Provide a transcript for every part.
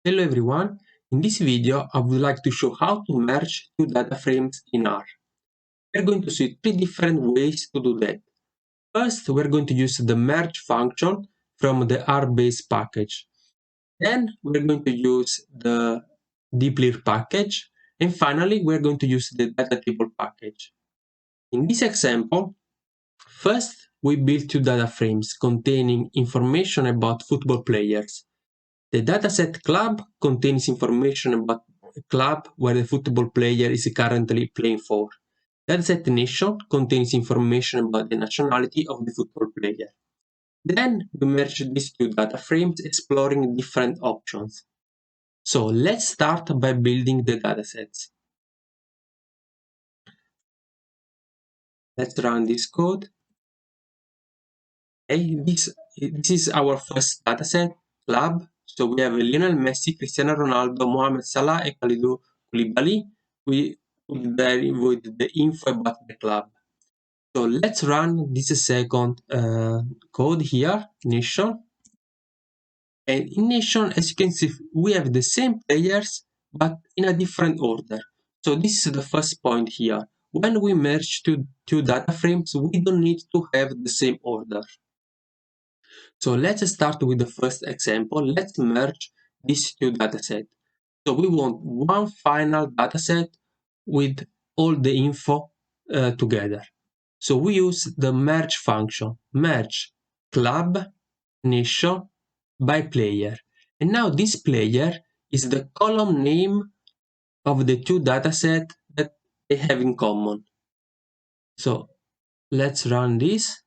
Hello everyone, in this video I would like to show how to merge two data frames in R. We are going to see three different ways to do that. First, we are going to use the merge function from the R-base package. Then we are going to use the dplyr package. And finally, we are going to use the datatable package. In this example, first we build two data frames containing information about football players. The dataset club contains information about a club where the football player is currently playing for. Dataset nation contains information about the nationality of the football player. Then we merge these two data frames exploring different options. So let's start by building the datasets. Let's run this code. Okay, this is our first dataset, club. So we have Lionel Messi, Cristiano Ronaldo, Mohamed Salah, and Kalidou Koulibaly. We put there with the info about the club. So let's run this second code here, nation. And in nation, as you can see, we have the same players, but in a different order. So this is the first point here. When we merge two data frames, we don't need to have the same order. So let's start with the first example. Let's merge these two datasets. So we want one final dataset with all the info together. So we use the merge function, merge club nation by player. And now this player is the column name of the two datasets that they have in common. So let's run this.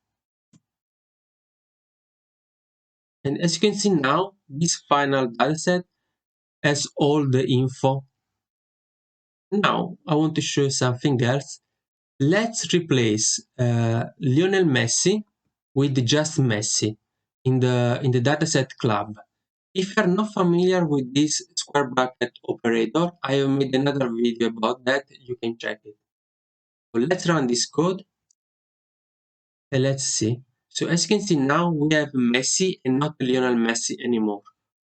And as you can see now, this final dataset has all the info. Now I want to show you something else. Let's replace Lionel Messi with just Messi in the dataset club. If you are not familiar with this square bracket operator, I have made another video about that. You can check it. So let's run this code and let's see. So as you can see now, we have Messi and not Lionel Messi anymore.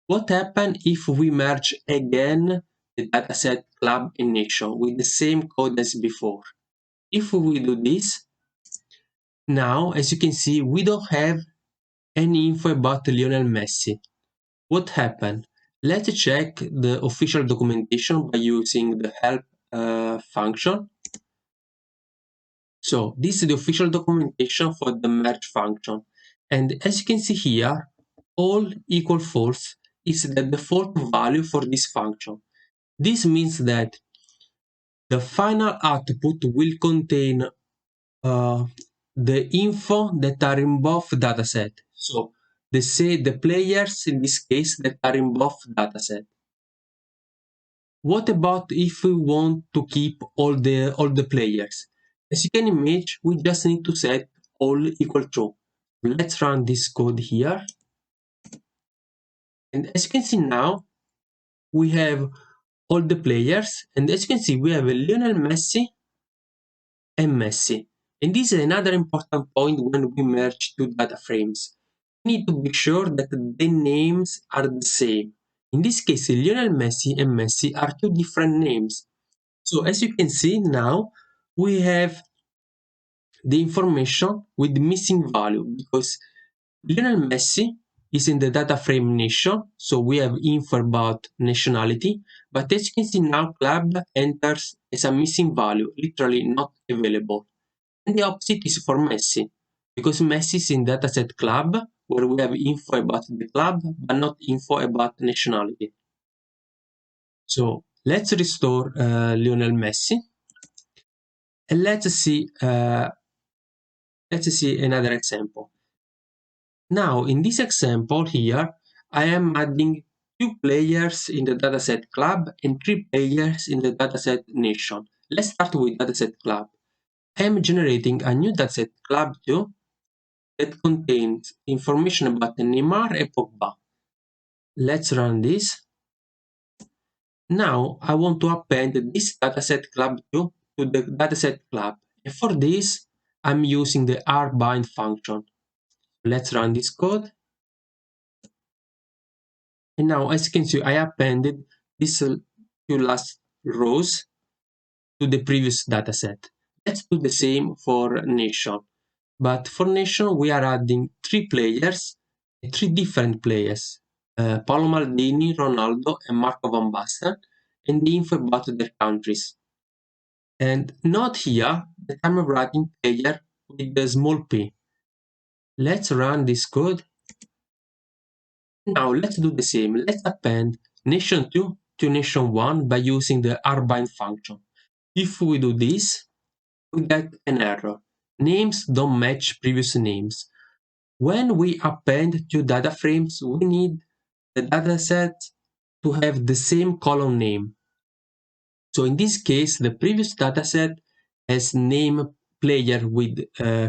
What happens if we merge again the dataset club and nation with the same code as before? If we do this, now as you can see, we don't have any info about Lionel Messi. What happened? Let's check the official documentation by using the help function. So this is the official documentation for the merge function. And as you can see here, all equal false is the default value for this function. This means that the final output will contain the info that are in both datasets. So the players in this case that are in both datasets. What about if we want to keep all the players? As you can imagine, we just need to set all equal true. Let's run this code here. And as you can see now, we have all the players. And as you can see, we have Lionel Messi and Messi. And this is another important point when we merge two data frames. We need to be sure that the names are the same. In this case, Lionel Messi and Messi are two different names. So as you can see now, we have the information with missing value because Lionel Messi is in the data frame nation, so we have info about nationality, but as you can see now, club enters as a missing value, literally not available. And the opposite is for Messi, because Messi is in dataset club, where we have info about the club, but not info about nationality. So let's restore Lionel Messi, and let's see another example. Now, in this example here, I am adding two players in the dataset club and three players in the dataset nation. Let's start with dataset club. I am generating a new dataset club 2 that contains information about Neymar and Pogba. Let's run this. Now, I want to append this dataset club 2 to the dataset club. And for this, I'm using the rbind function. Let's run this code. And now, as you can see, I appended these two last rows to the previous dataset. Let's do the same for nation. But for nation, we are adding three players, three different players. Paolo Maldini, Ronaldo, and Marco van Basten, and the info about their countries. And note here that I'm writing player with the small p. Let's run this code. Now let's do the same. Let's append nation2 to nation1 by using the rbind function. If we do this, we get an error. Names don't match previous names. When we append two data frames, we need the dataset to have the same column name. So in this case, the previous dataset has name player with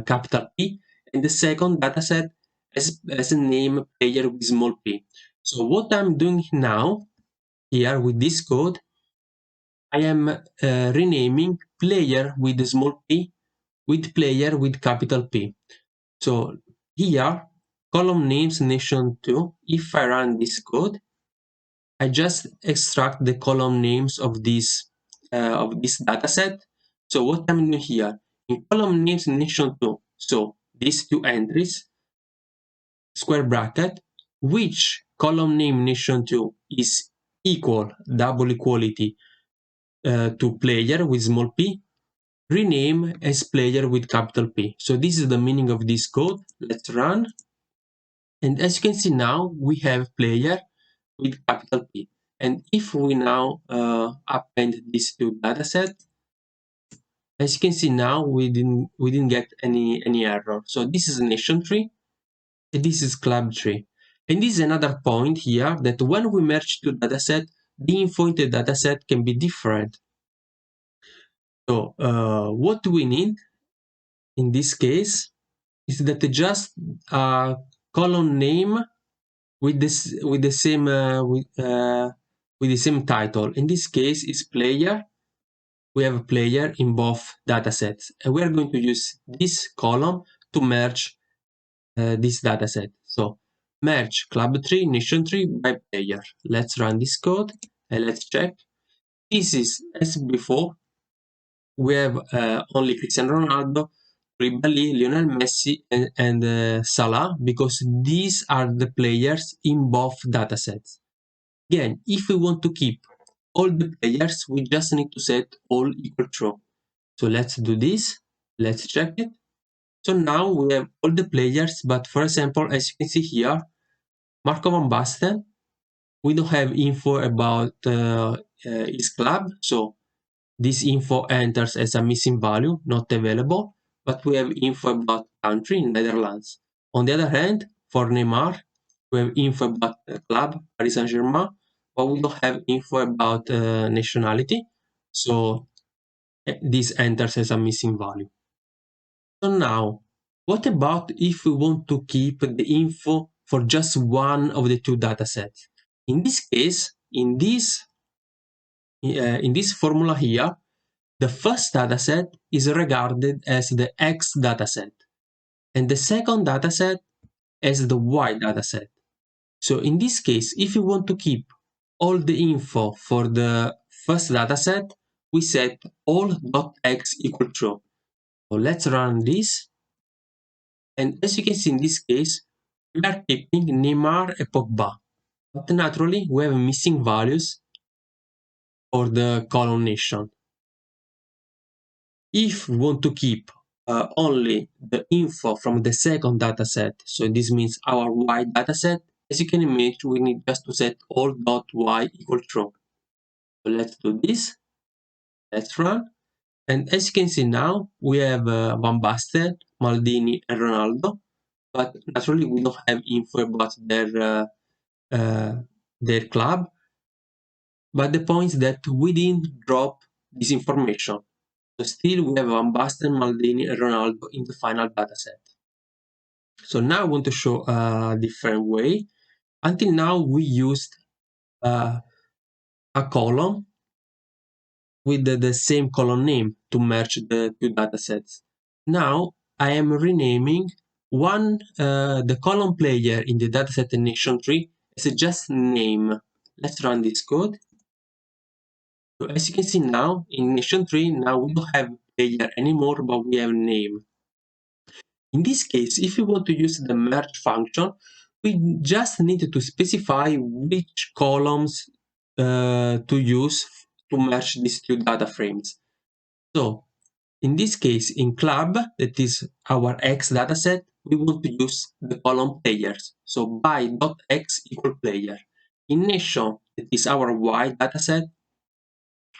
capital P, and the second dataset has a name player with small p. So what I'm doing now here with this code, I am renaming player with small p with player with capital P. So here, column names nation2, if I run this code, I just extract the column names of this dataset. So what I'm doing here, in column names nation2, so these two entries, square bracket, which column name nation2 is equal, double equality, to player with small p, rename as player with capital P. So this is the meaning of this code. Let's run. And as you can see now, we have player with capital P. And if we now append these two datasets, as you can see now, we didn't get any error. So this is nation tree, and this is club tree. And this is another point here that when we merge two datasets, the info in the dataset can be different. So what we need in this case is that just column name with the same with the same title. In this case, is player. We have a player in both datasets, and we are going to use this column to merge this dataset. So merge club tree, nation tree by player. Let's run this code and let's check. This is as before. We have only Cristiano Ronaldo, Koulibaly, Lionel Messi, and Salah, because these are the players in both datasets. Again, if we want to keep all the players, we just need to set all equal true. So let's do this. Let's check it. So now we have all the players, but for example, as you can see here, Marco van Basten, we don't have info about his club. So this info enters as a missing value, not available, but we have info about country, Netherlands. On the other hand, for Neymar, we have info about the club, Paris Saint-Germain, but we don't have info about nationality. So this enters as a missing value. So now, what about if we want to keep the info for just one of the two datasets? In this case, in this formula here, the first dataset is regarded as the X dataset, and the second dataset as the Y dataset. So in this case, if you want to keep all the info for the first dataset, we set all.x equal true. So let's run this. And as you can see in this case, we are keeping Neymar and Pogba. But naturally, we have missing values for the column nation. If we want to keep only the info from the second dataset, so this means our Y dataset, as you can imagine, we need just to set all.y equal true. So let's do this. Let's run. And as you can see now, we have Van Basten, Maldini, and Ronaldo. But naturally, we don't have info about their club. But the point is that we didn't drop this information. So still we have Van Basten, Maldini, and Ronaldo in the final dataset. So now I want to show a different way. Until now we used a column with the same column name to merge the two datasets. Now I am renaming the column player in the dataset nation tree as just name. Let's run this code. So as you can see now, in nation tree, now we don't have player anymore, but we have name. In this case, if we want to use the merge function, we just need to specify which columns to use to merge these two data frames. So in this case, in club, that is our X dataset, we want to use the column players. So by.x equal player. In nation, that is our Y dataset,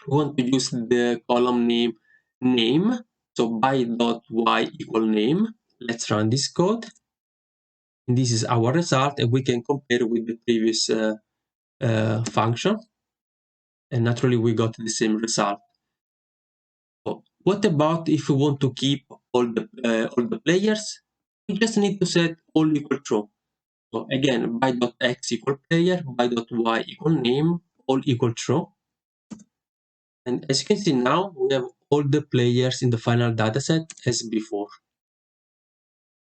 we want to use the column name. So by.y equal name. Let's run this code. And this is our result, and we can compare with the previous function. And naturally, we got the same result. So what about if we want to keep all the players? We just need to set all equal true. So again, by.x equal player, by.y equal name, all equal true. And as you can see now, we have all the players in the final dataset as before.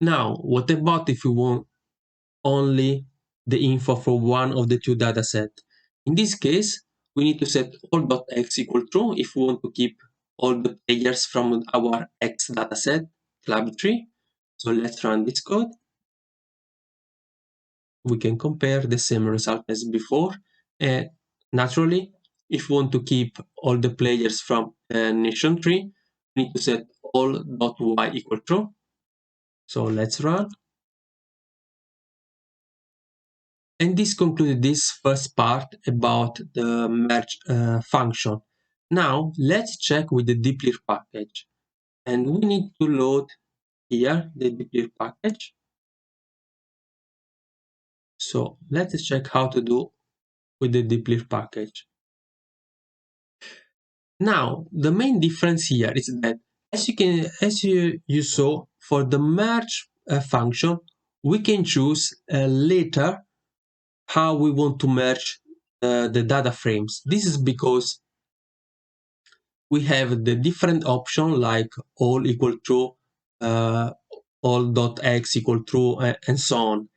Now, what about if we want only the info for one of the two datasets? In this case, we need to set all.x equal true if we want to keep all the players from our x dataset, club tree. So let's run this code. We can compare the same result as before. Naturally, if we want to keep all the players from a nation tree, we need to set all.y equal true. So let's run. And this concludes this first part about the merge function. Now let's check with the dplyr package. And we need to load here the dplyr package. So let's check how to do with the dplyr package. Now, the main difference here is that as you saw, for the merge function, we can choose later how we want to merge the data frames. This is because we have the different option like all equal true, all.x equal true, and so on.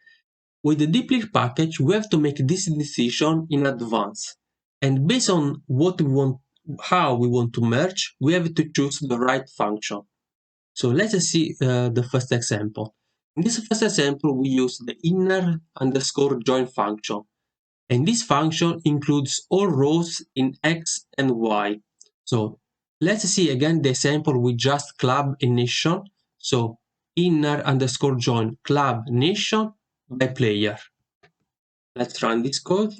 With the dplyr package, we have to make this decision in advance. And based on what we want, how we want to merge, we have to choose the right function. So let's see the first example. In this first example, we use the inner underscore join function. And this function includes all rows in X and Y. So let's see again the example with just club and nation. So inner underscore join club nation by player. Let's run this code.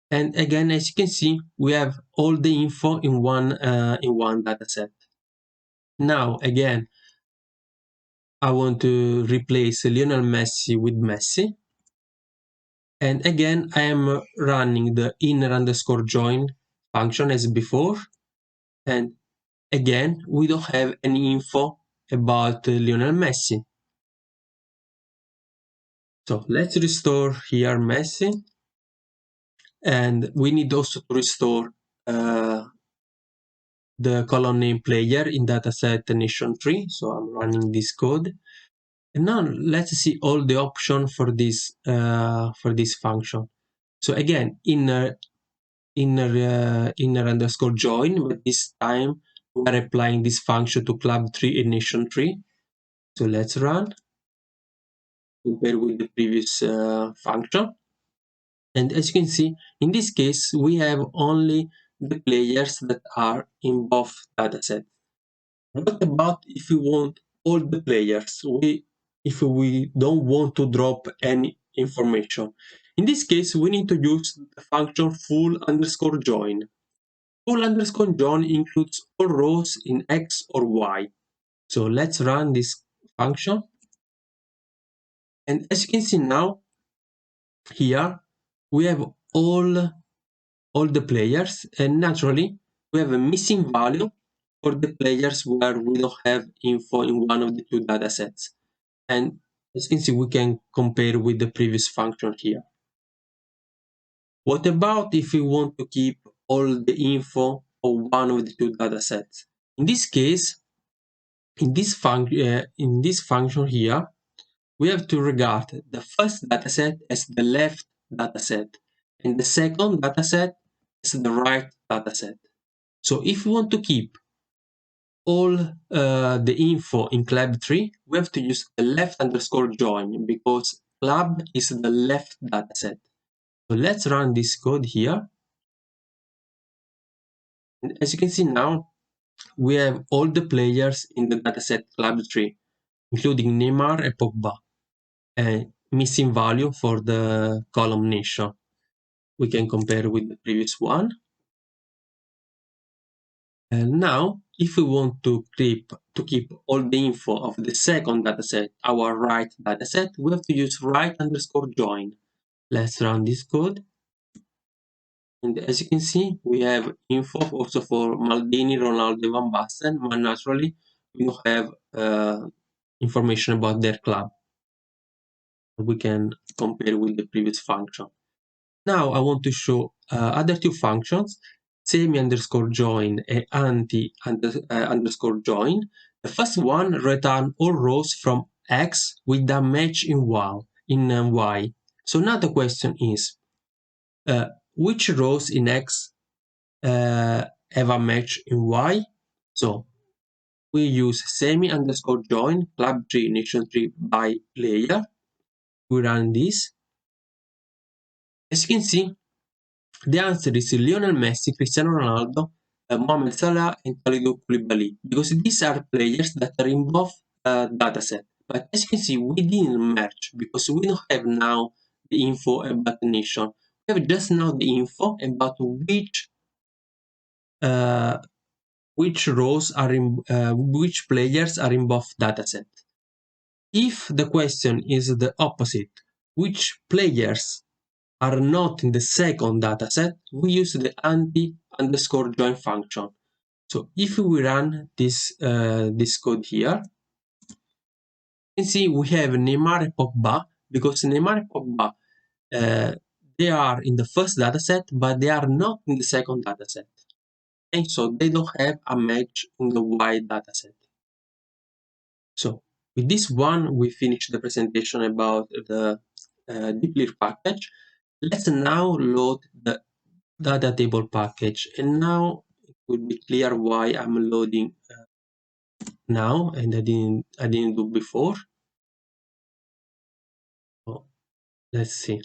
And again, as you can see, we have all the info in one dataset. Now, again, I want to replace Lionel Messi with Messi. And again, I am running the inner underscore join function as before. And again, we don't have any info about Lionel Messi. So let's restore here Messi. And we need also to restore the column name player in dataset nation tree. So I'm running this code. And now let's see all the options for this function. So again, inner underscore join, but this time we are applying this function to club tree and nation tree. So let's run, compare with the previous function. And as you can see, in this case, we have only the players that are in both datasets. What about if we want all the players? If we don't want to drop any information. In this case, we need to use the function full underscore join. Full underscore join includes all rows in X or Y. So let's run this function. And as you can see now, here we have all the players, and naturally we have a missing value for the players where we don't have info in one of the two datasets. And as you can see, we can compare with the previous function here. What about if we want to keep all the info of one of the two datasets? In this case, in this function here, we have to regard the first dataset as the left dataset and the second dataset as the right dataset. So if we want to keep all the info in club tree, we have to use the left underscore join because club is the left dataset. So let's run this code here. And as you can see now, we have all the players in the dataset club tree, including Neymar and Pogba, and missing value for the column nation. We can compare with the previous one. And now, if we want to keep all the info of the second dataset, our right dataset, we have to use right underscore join. Let's run this code. And as you can see, we have info also for Maldini, Ronaldo, Van Basten, but naturally, we don't have information about their club. We can compare with the previous function. Now I want to show other two functions, semi underscore join and anti underscore join. The first one return all rows from X with a match in Y. So now the question is, which rows in X have a match in Y? So we use semi underscore join club tree nation tree by player. We run this. As you can see, the answer is Lionel Messi, Cristiano Ronaldo, Mohamed Salah, and Kalidou Koulibaly, because these are players that are in both dataset. But as you can see, we didn't merge because we don't have now the info about the nation. We have just now the info about uh, which players are in both datasets. If the question is the opposite, which players are not in the second dataset, we use the anti underscore join function. So if we run this code here, you can see we have Neymar and Pogba because Neymar and Pogba they are in the first dataset, but they are not in the second dataset. And so they don't have a match in the Y dataset. So with this one, we finish the presentation about the dplyr package. Let's now load the datatable package, and now it will be clear why I'm loading now and I didn't do before. So let's see.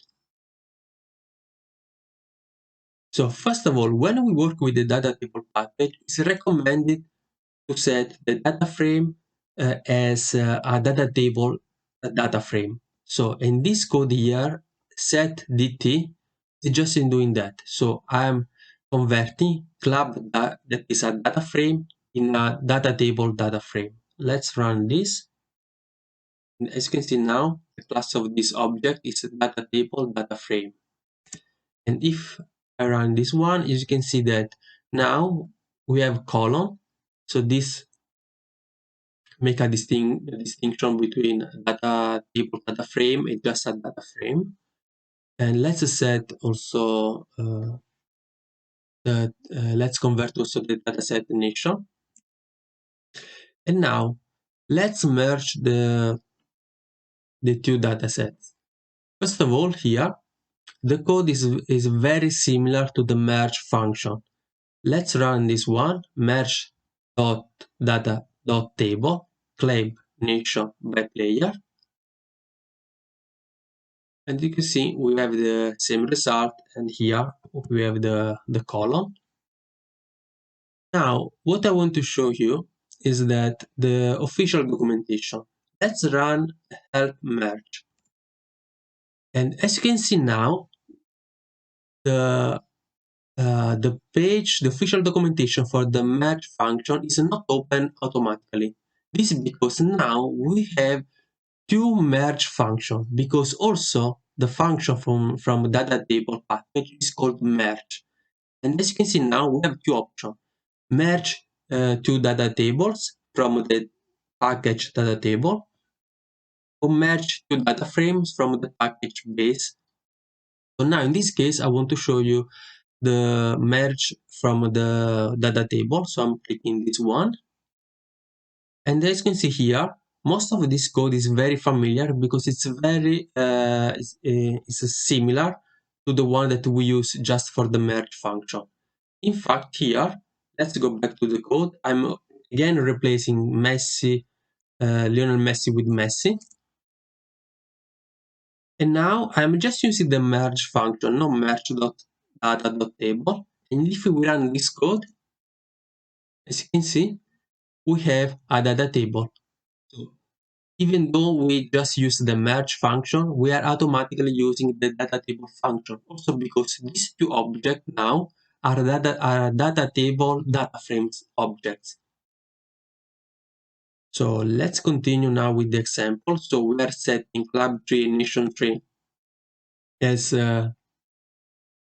So first of all, when we work with the datatable package, it's recommended to set the data frame as a datatable data frame. So in this code here, set dt is just in doing that. So I'm converting club that is a data frame in a datatable data frame. Let's run this. And as you can see now, the class of this object is a datatable data frame. And if I run this one, as you can see that now we have column. So this make a distinction between data table data frame and just a data frame. And let's set also let's convert also the dataset nation. And now let's merge the two datasets. First of all, here the code is very similar to the merge function. Let's run this one, merge dot data dot table, claim nation by player. And you can see we have the same result, and here we have the column. Now, what I want to show you is that the official documentation. Let's run help merge. And as you can see now, the page, the official documentation for the merge function is not open automatically. This is because now we have two merge functions, because also the function from data table package is called merge. And as you can see now, we have two options. Merge two data tables from the package data table, or merge two data frames from the package base. So now in this case, I want to show you the merge from the data table. So I'm clicking this one. And as you can see here, most of this code is very familiar because it's very it's similar to the one that we use just for the merge function. In fact, here, let's go back to the code. I'm again replacing Lionel Messi with Messi. And now I'm just using the merge function, not merge.data.table. And if we run this code, as you can see, we have a data table. So even though we just use the merge function, we are automatically using the data table function. Also because these two objects now are data table data frames objects. So let's continue now with the example. So we are setting club tree and nation tree as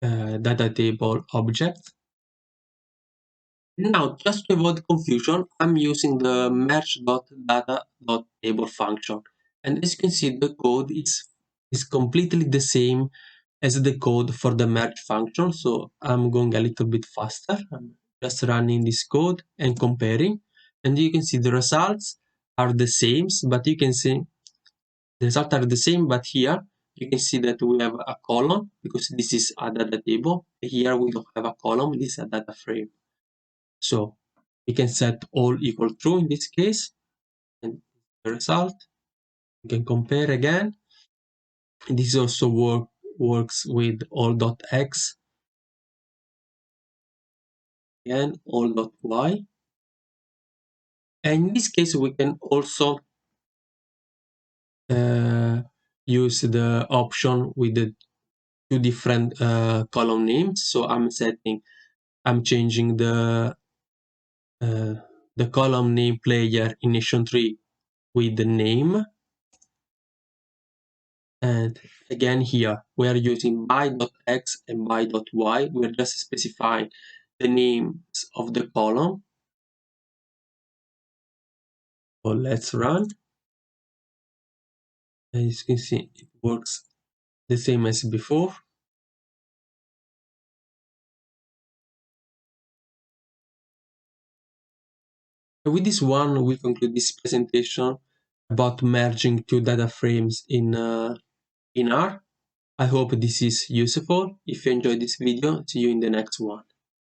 data table objects. Now, just to avoid confusion, I'm using the merge.data.table function. And as you can see, the code is completely the same as the code for the merge function. So I'm going a little bit faster. I'm just running this code and comparing. And you can see the results are the same, but you can see the results are the same, but here you can see that we have a column because this is a data table. Here we don't have a column, this is a data frame. So we can set all equal true in this case, and the result we can compare again. This also works with all.x and all.y. And in this case, we can also use the option with the two different column names. So I'm changing the column name player in nation tree with the name. And again here, we are using by.x and by.y. We're just specifying the names of the column. So let's run. As you can see, it works the same as before. With this one, we conclude this presentation about merging two data frames in R. I hope this is useful. If you enjoyed this video, see you in the next one.